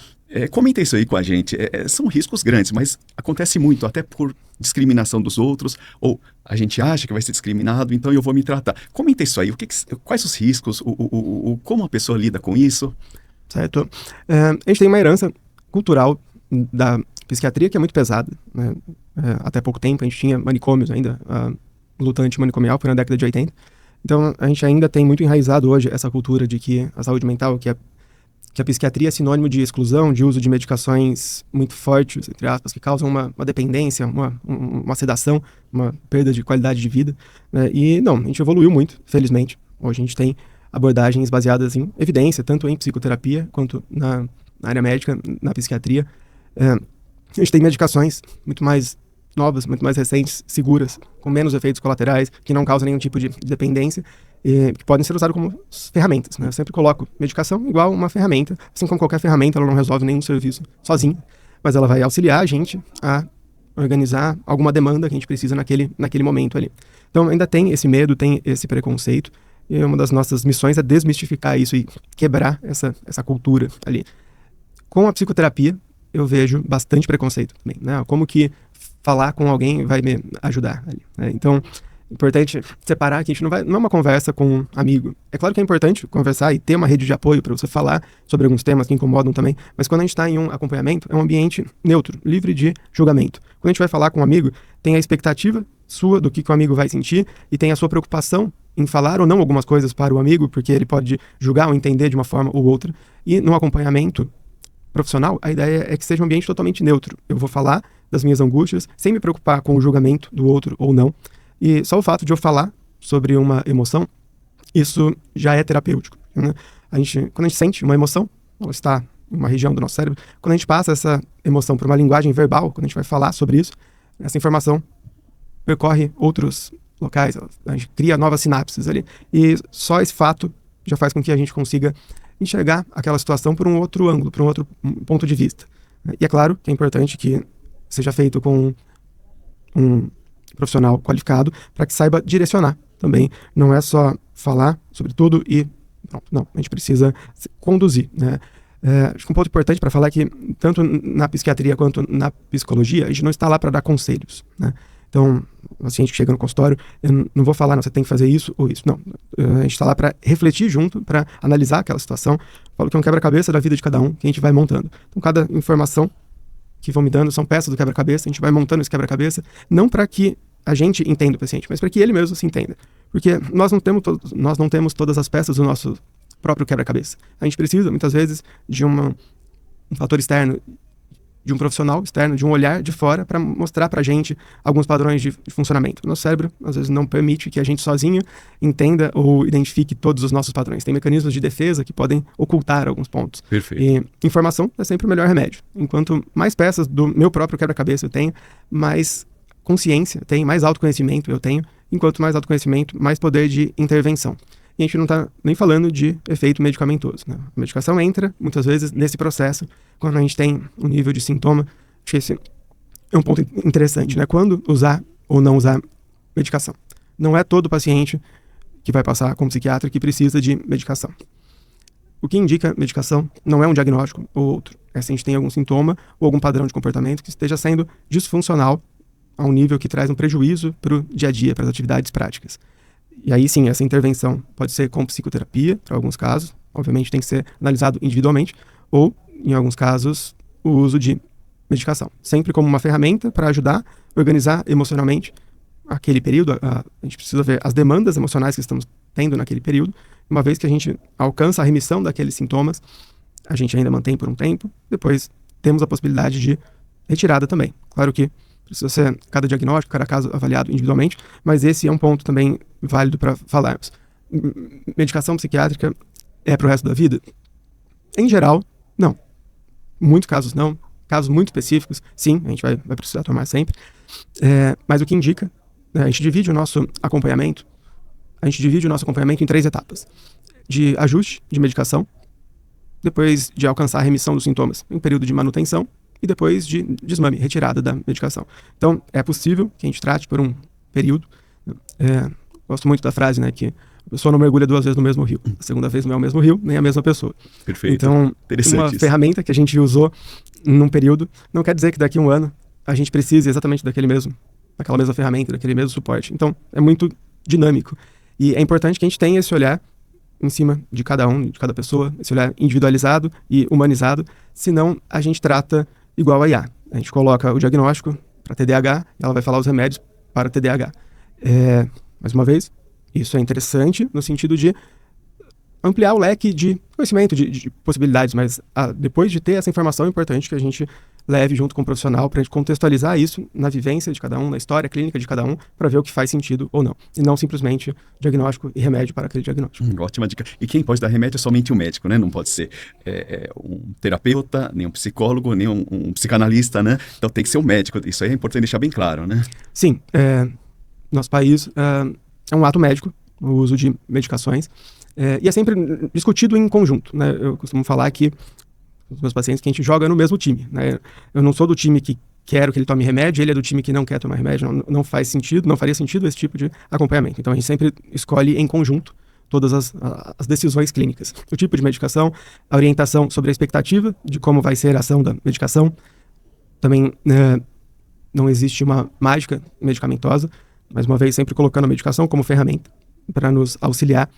comenta isso aí com a gente. São riscos grandes, mas acontece muito, até por discriminação dos outros, ou a gente acha que vai ser discriminado, então eu vou me tratar. Comenta isso aí, quais os riscos, como a pessoa lida com isso? Certo. A gente tem uma herança cultural da psiquiatria que é muito pesada, né? Até pouco tempo a gente tinha manicômios ainda, luta antimanicomial foi na década de 80. Então a gente ainda tem muito enraizado hoje essa cultura de que a saúde mental, que a psiquiatria é sinônimo de exclusão, de uso de medicações muito fortes, entre aspas, que causam uma dependência, uma sedação, uma perda de qualidade de vida, né? E não, a gente evoluiu muito, felizmente. Hoje a gente tem abordagens baseadas em evidência, tanto em psicoterapia quanto na área médica, na psiquiatria. A gente tem medicações muito mais novas, muito mais recentes, seguras, com menos efeitos colaterais, que não causam nenhum tipo de dependência, que podem ser usadas como ferramentas, né? Eu sempre coloco medicação igual uma ferramenta, assim como qualquer ferramenta, ela não resolve nenhum serviço sozinha, mas ela vai auxiliar a gente a organizar alguma demanda que a gente precisa naquele momento ali. Então ainda tem esse medo, tem esse preconceito, e uma das nossas missões é desmistificar isso e quebrar essa cultura ali. Com a psicoterapia, eu vejo bastante preconceito também, né? Como que falar com alguém vai me ajudar ali, né? Então, é importante separar que a gente não é uma conversa com um amigo. É claro que é importante conversar e ter uma rede de apoio para você falar sobre alguns temas que incomodam também, mas quando a gente está em um acompanhamento, é um ambiente neutro, livre de julgamento. Quando a gente vai falar com um amigo, tem a expectativa sua do que o amigo vai sentir e tem a sua preocupação em falar ou não algumas coisas para o amigo, porque ele pode julgar ou entender de uma forma ou outra. E no acompanhamento profissional, a ideia é que seja um ambiente totalmente neutro. Eu vou falar das minhas angústias, sem me preocupar com o julgamento do outro ou não. E só o fato de eu falar sobre uma emoção, isso já é terapêutico, né? Quando a gente sente uma emoção, ela está em uma região do nosso cérebro, quando a gente passa essa emoção para uma linguagem verbal, quando a gente vai falar sobre isso, essa informação percorre outros locais, a gente cria novas sinapses ali. E só esse fato já faz com que a gente consiga enxergar aquela situação por um outro ângulo, por um outro ponto de vista. E é claro que é importante que seja feito com um profissional qualificado para que saiba direcionar também. Não é só falar sobre tudo e pronto. Não, a gente precisa conduzir, né? Acho que um ponto importante para falar é que tanto na psiquiatria quanto na psicologia, a gente não está lá para dar conselhos, né? Então, o paciente que chega no consultório, eu não vou falar, não, você tem que fazer isso ou isso. Não, a gente está lá para refletir junto, para analisar aquela situação. Falo que é um quebra-cabeça da vida de cada um, que a gente vai montando. Então, cada informação que vão me dando são peças do quebra-cabeça, a gente vai montando esse quebra-cabeça, não para que a gente entenda o paciente, mas para que ele mesmo se entenda. Porque nós não temos todas as peças do nosso próprio quebra-cabeça. A gente precisa, muitas vezes, de um fator externo, de um profissional externo, de um olhar de fora para mostrar para a gente alguns padrões de funcionamento. Nosso cérebro, às vezes, não permite que a gente sozinho entenda ou identifique todos os nossos padrões. Tem mecanismos de defesa que podem ocultar alguns pontos. Perfeito. E informação é sempre o melhor remédio. Enquanto mais peças do meu próprio quebra-cabeça eu tenho, mais consciência eu tenho, mais autoconhecimento eu tenho. Enquanto mais autoconhecimento, mais poder de intervenção. E a gente não está nem falando de efeito medicamentoso, né? A medicação entra, muitas vezes, nesse processo, quando a gente tem um nível de sintoma. Acho que esse é um ponto interessante, né? Quando usar ou não usar medicação. Não é todo paciente que vai passar com um psiquiatra que precisa de medicação. O que indica medicação não é um diagnóstico ou outro. É se a gente tem algum sintoma ou algum padrão de comportamento que esteja sendo disfuncional a um nível que traz um prejuízo para o dia a dia, para as atividades práticas. E aí sim, essa intervenção pode ser com psicoterapia, para alguns casos, obviamente tem que ser analisado individualmente, ou, em alguns casos, o uso de medicação. Sempre como uma ferramenta para ajudar a organizar emocionalmente aquele período. A gente precisa ver as demandas emocionais que estamos tendo naquele período. Uma vez que a gente alcança a remissão daqueles sintomas, a gente ainda mantém por um tempo, depois temos a possibilidade de retirada também. Claro que precisa ser cada diagnóstico, cada caso avaliado individualmente, mas esse é um ponto também válido para falarmos. Medicação psiquiátrica é para o resto da vida? Em geral, não. Muitos casos não. Casos muito específicos, sim, a gente vai precisar tomar sempre. Mas o que indica, a gente divide o nosso acompanhamento em 3 etapas. De ajuste de medicação, depois de alcançar a remissão dos sintomas em período de manutenção e depois de desmame, retirada da medicação. Então, é possível que a gente trate por um período. Gosto muito da frase, né, que a pessoa não mergulha 2 vezes no mesmo rio. A segunda vez não é o mesmo rio, nem a mesma pessoa. Perfeito. Então, uma ferramenta que a gente usou num período não quer dizer que daqui a um ano a gente precise exatamente daquela mesma ferramenta, daquele mesmo suporte. Então, é muito dinâmico. E é importante que a gente tenha esse olhar em cima de cada um, de cada pessoa, esse olhar individualizado e humanizado, senão a gente trata igual a IA. A gente coloca o diagnóstico para TDAH e ela vai falar os remédios para TDAH. Mais uma vez, isso é interessante no sentido de ampliar o leque de conhecimento, de possibilidades, mas depois de ter essa informação, é importante que a gente leve junto com o profissional para a gente contextualizar isso na vivência de cada um, na história clínica de cada um, para ver o que faz sentido ou não. E não simplesmente diagnóstico e remédio para aquele diagnóstico. Ótima dica. E quem pode dar remédio é somente o médico, né? Não pode ser um terapeuta, nem um psicólogo, nem um psicanalista, né? Então tem que ser um médico. Isso aí é importante deixar bem claro, né? Sim. Nosso país é um ato médico, o uso de medicações, e é sempre discutido em conjunto, né? Eu costumo falar que os meus pacientes que a gente joga no mesmo time, né? Eu não sou do time que quero que ele tome remédio, ele é do time que não quer tomar remédio, não faz sentido, não faria sentido esse tipo de acompanhamento. Então a gente sempre escolhe em conjunto todas as decisões clínicas. O tipo de medicação, a orientação sobre a expectativa de como vai ser a ação da medicação. Também não existe uma mágica medicamentosa, mais uma vez sempre colocando a medicação como ferramenta para nos auxiliar,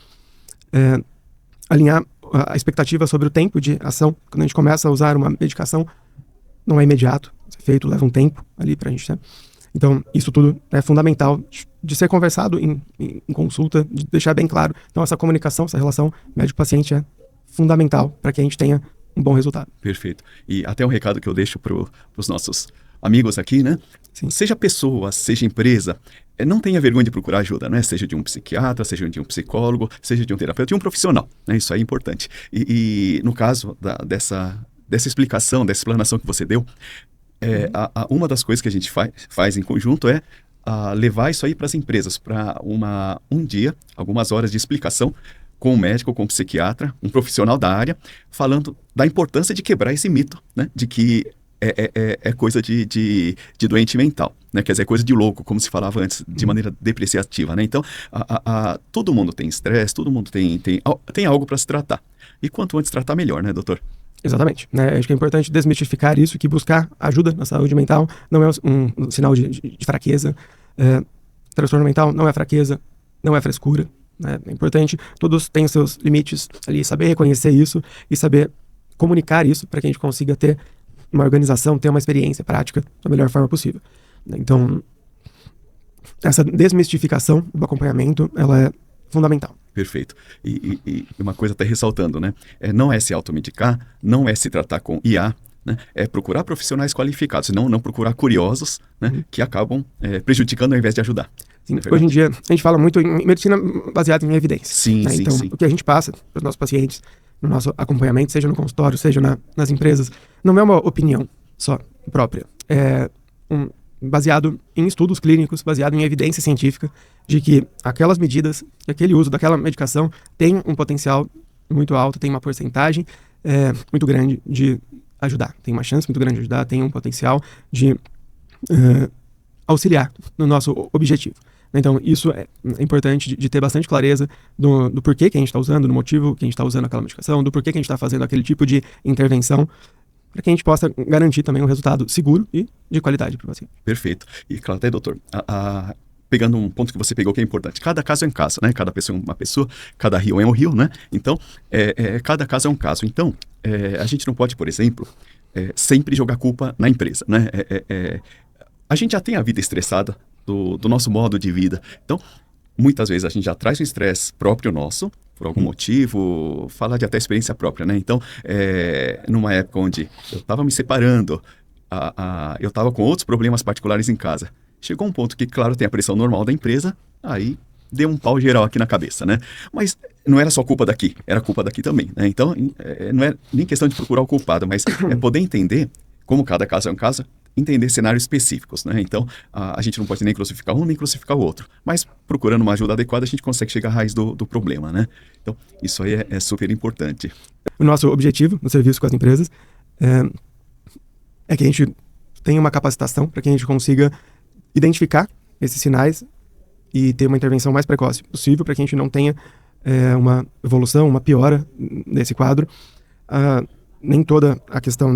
alinhar a expectativa sobre o tempo de ação. Quando a gente começa a usar uma medicação, não é imediato, é feito, leva um tempo ali para a gente, né? Então, isso tudo é fundamental de ser conversado em consulta, de deixar bem claro. Então, essa comunicação, essa relação médico-paciente é fundamental para que a gente tenha um bom resultado. Perfeito. E até um recado que eu deixo para os nossos amigos aqui, né? Sim. Seja pessoa, seja empresa, não tenha vergonha de procurar ajuda, né? Seja de um psiquiatra, seja de um psicólogo, seja de um terapeuta, de um profissional, né? Isso aí é importante. E no caso dessa explicação, dessa explanação que você deu, uma das coisas que a gente faz em conjunto é levar isso aí para as empresas, para um dia, algumas horas de explicação com um médico, com um psiquiatra, um profissional da área, falando da importância de quebrar esse mito, né? De que é coisa de doente mental, né? Quer dizer, é coisa de louco, como se falava antes, de maneira depreciativa, né? Então, todo mundo tem estresse, todo mundo tem algo para se tratar. E quanto antes tratar, melhor, né, doutor? Exatamente, né? Acho que é importante desmistificar isso, que buscar ajuda na saúde mental não é um sinal de fraqueza. Transtorno mental não é fraqueza, não é frescura, né? É importante, todos têm os seus limites ali, saber reconhecer isso e saber comunicar isso para que a gente consiga ter uma organização, ter uma experiência prática da melhor forma possível. Então, essa desmistificação do acompanhamento, ela é fundamental. Perfeito. E uma coisa até ressaltando, né? Não é se automedicar, não é se tratar com IA, né? É procurar profissionais qualificados, não procurar curiosos, né? Que acabam prejudicando ao invés de ajudar. Sim, hoje em dia, a gente fala muito em medicina baseada em evidência. Sim, né? sim, então, sim. O que a gente passa para os nossos pacientes, no nosso acompanhamento, seja no consultório, seja nas empresas, não é uma opinião só própria. É baseado em estudos clínicos, baseado em evidência científica, de que aquelas medidas, aquele uso daquela medicação tem um potencial muito alto, tem uma porcentagem muito grande de ajudar, tem uma chance muito grande de ajudar, tem um potencial de auxiliar no nosso objetivo. Então, isso é importante de ter bastante clareza do porquê que a gente está usando, do motivo que a gente está usando aquela medicação, do porquê que a gente está fazendo aquele tipo de intervenção, para que a gente possa garantir também um resultado seguro e de qualidade para o paciente. Perfeito. E claro, até, doutor, pegando um ponto que você pegou que é importante, cada caso é um caso, né? Cada pessoa é uma pessoa, cada rio é um rio, né? Então, cada caso é um caso. Então, a gente não pode, por exemplo, sempre jogar culpa na empresa, né? A gente já tem a vida estressada do nosso modo de vida. Então, muitas vezes a gente já traz um estresse próprio nosso, por algum motivo, falar de até experiência própria, né? Então, numa época onde eu estava me separando, eu estava com outros problemas particulares em casa. Chegou um ponto que, claro, tem a pressão normal da empresa, aí deu um pau geral aqui na cabeça, né? Mas não era só culpa daqui, era culpa daqui também, né? Então, não é nem questão de procurar o culpado, mas é poder entender, como cada caso é um caso, entender cenários específicos, né? Então, a gente não pode nem crucificar um, nem crucificar o outro. Mas, procurando uma ajuda adequada, a gente consegue chegar à raiz do problema, né? Então, isso aí é super importante. O nosso objetivo no serviço com as empresas é que a gente tenha uma capacitação para que a gente consiga identificar esses sinais e ter uma intervenção mais precoce possível para que a gente não tenha uma evolução, uma piora desse quadro. Nem toda a questão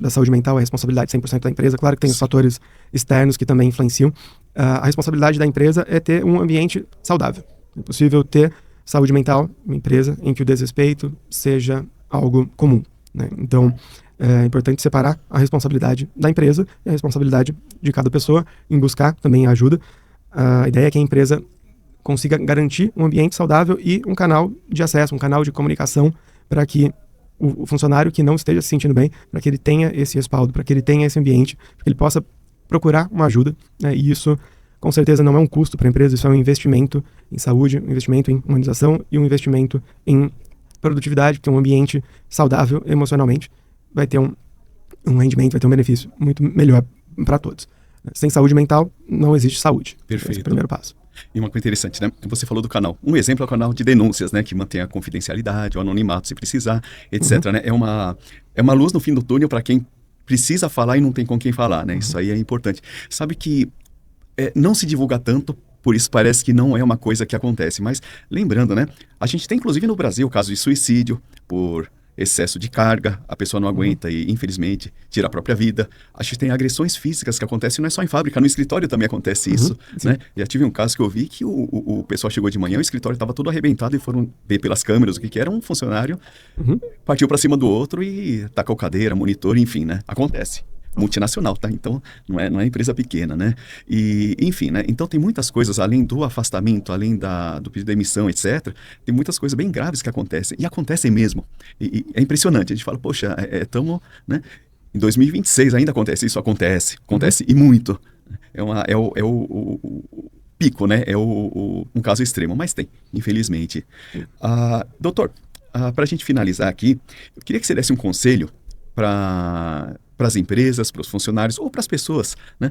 da saúde mental é responsabilidade 100% da empresa. Claro que tem os fatores externos que também influenciam. A responsabilidade da empresa é ter um ambiente saudável. É possível ter saúde mental em uma empresa em que o desrespeito seja algo comum, né? Então, é importante separar a responsabilidade da empresa e a responsabilidade de cada pessoa em buscar também ajuda. A ideia é que a empresa consiga garantir um ambiente saudável e um canal de acesso, um canal de comunicação para que o funcionário que não esteja se sentindo bem, para que ele tenha esse respaldo, para que ele tenha esse ambiente, para que ele possa procurar uma ajuda, né? E isso, com certeza, não é um custo para a empresa, isso é um investimento em saúde, um investimento em humanização e um investimento em produtividade, porque um ambiente saudável emocionalmente vai ter um rendimento, vai ter um benefício muito melhor para todos. Sem saúde mental, não existe saúde. Perfeito. Esse é o primeiro passo. E uma coisa interessante, né? Você falou do canal. Um exemplo é o canal de denúncias, né? Que mantém a confidencialidade, o anonimato se precisar, etc. Né? É uma luz no fim do túnel para quem precisa falar e não tem com quem falar, né? Isso aí é importante. Sabe que não se divulga tanto, por isso parece que não é uma coisa que acontece. Mas lembrando, né? A gente tem, inclusive, no Brasil, o caso de suicídio por excesso de carga, a pessoa não aguenta e, infelizmente, tira a própria vida. A gente tem agressões físicas que acontecem não é só em fábrica, no escritório também acontece isso, né? Já tive um caso que eu vi que o pessoal chegou de manhã, o escritório estava todo arrebentado e foram ver pelas câmeras o que era. Um funcionário partiu para cima do outro e tacou cadeira, monitor, enfim, né? Acontece. Multinacional, tá? Então, não é empresa pequena, né? E, enfim, né? Então, tem muitas coisas, além do afastamento, além do pedido de demissão, etc., tem muitas coisas bem graves que acontecem, e acontecem mesmo. E é impressionante, a gente fala, poxa, estamos, né? Em 2026 ainda acontece isso, acontece e muito. É o pico, né? É um caso extremo, mas tem, infelizmente. Doutor, para a gente finalizar aqui, eu queria que você desse um conselho para as empresas, para os funcionários ou para as pessoas, né?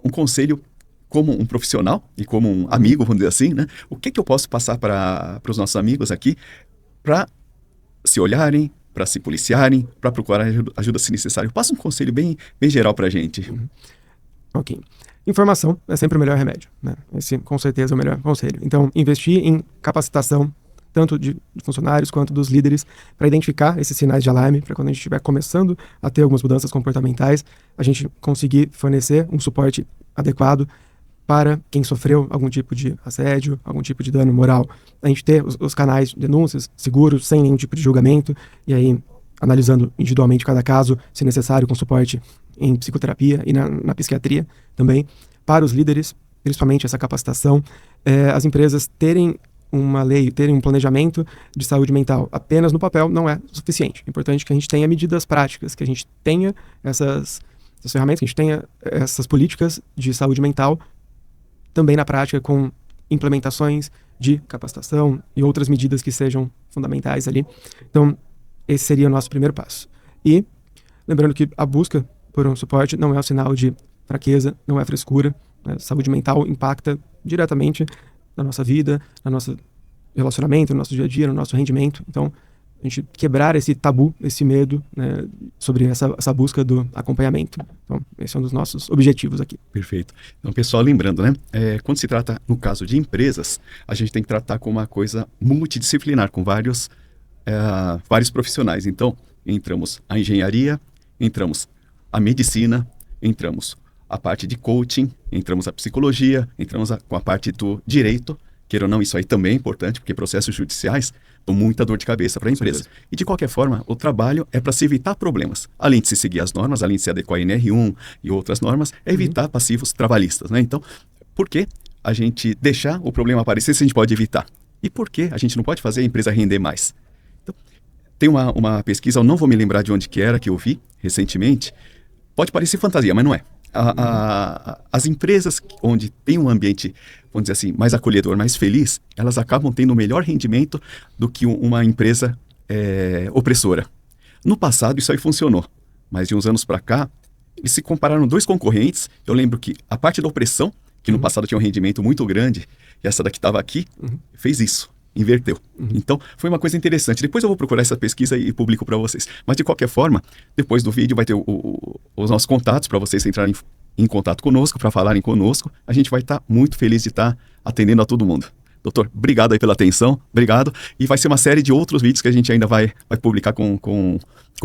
Um conselho como um profissional e como um amigo, vamos dizer assim, né? O que eu posso passar para os nossos amigos aqui para se olharem, para se policiarem, para procurar ajuda se necessário? Passa um conselho bem geral para a gente. Ok. Informação é sempre o melhor remédio, né? Esse, com certeza, é o melhor conselho. Então, investir em capacitação, tanto de funcionários quanto dos líderes, para identificar esses sinais de alarme, para quando a gente estiver começando a ter algumas mudanças comportamentais, a gente conseguir fornecer um suporte adequado para quem sofreu algum tipo de assédio, algum tipo de dano moral. A gente ter os canais de denúncias seguros, sem nenhum tipo de julgamento, e aí analisando individualmente cada caso, se necessário, com suporte em psicoterapia e na psiquiatria também. Para os líderes, principalmente essa capacitação, as empresas terem uma lei, terem um planejamento de saúde mental apenas no papel não é suficiente. É importante que a gente tenha medidas práticas, que a gente tenha essas ferramentas, que a gente tenha essas políticas de saúde mental também na prática, com implementações de capacitação e outras medidas que sejam fundamentais ali. Então, esse seria o nosso primeiro passo. E lembrando que a busca por um suporte não é um sinal de fraqueza, não é frescura, né? Saúde mental impacta diretamente na nossa vida, no nosso relacionamento, no nosso dia a dia, no nosso rendimento. Então, gente quebrar esse tabu, esse medo, né, sobre essa busca do acompanhamento. Então, esse é um dos nossos objetivos aqui. Perfeito. Então, pessoal, lembrando, né? Quando se trata, no caso de empresas, a gente tem que tratar com uma coisa multidisciplinar, com vários profissionais. Então, entramos a engenharia, entramos a medicina, entramos a parte de coaching, entramos a psicologia, entramos com a parte do direito. Queira ou não, isso aí também é importante, porque processos judiciais dão muita dor de cabeça para a empresa. E de qualquer forma, o trabalho é para se evitar problemas. Além de se seguir as normas, além de se adequar à NR1 e outras normas, é evitar passivos trabalhistas, né? Então, por que a gente deixar o problema aparecer se a gente pode evitar? E por que a gente não pode fazer a empresa render mais? Então, tem uma pesquisa, eu não vou me lembrar de onde que era, que eu vi recentemente. Pode parecer fantasia, mas não é. As empresas onde tem um ambiente, vamos dizer assim, mais acolhedor, mais feliz, elas acabam tendo um melhor rendimento do que uma empresa opressora. No passado isso aí funcionou, mas de uns anos para cá, eles se compararam dois concorrentes. Eu lembro que a parte da opressão, que no passado tinha um rendimento muito grande, e essa daqui estava aqui, fez isso. Inverteu. Então, foi uma coisa interessante. Depois eu vou procurar essa pesquisa e publico para vocês. Mas, de qualquer forma, depois do vídeo vai ter os nossos contatos para vocês entrarem em contato conosco, para falarem conosco. A gente vai estar muito feliz de estar atendendo a todo mundo. Doutor, obrigado aí pela atenção. Obrigado. E vai ser uma série de outros vídeos que a gente ainda vai publicar com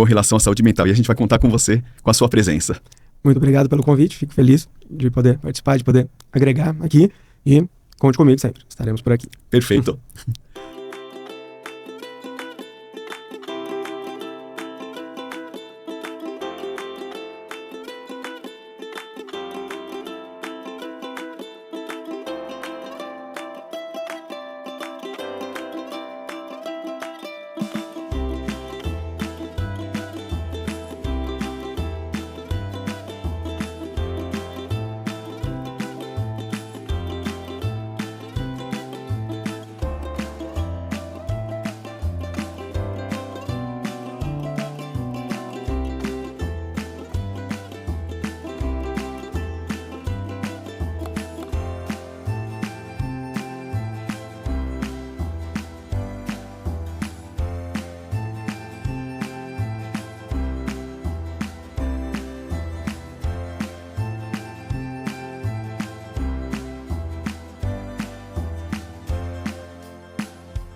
relação à saúde mental. E a gente vai contar com você, com a sua presença. Muito obrigado pelo convite. Fico feliz de poder participar, de poder agregar aqui. E conte comigo sempre. Estaremos por aqui. Perfeito.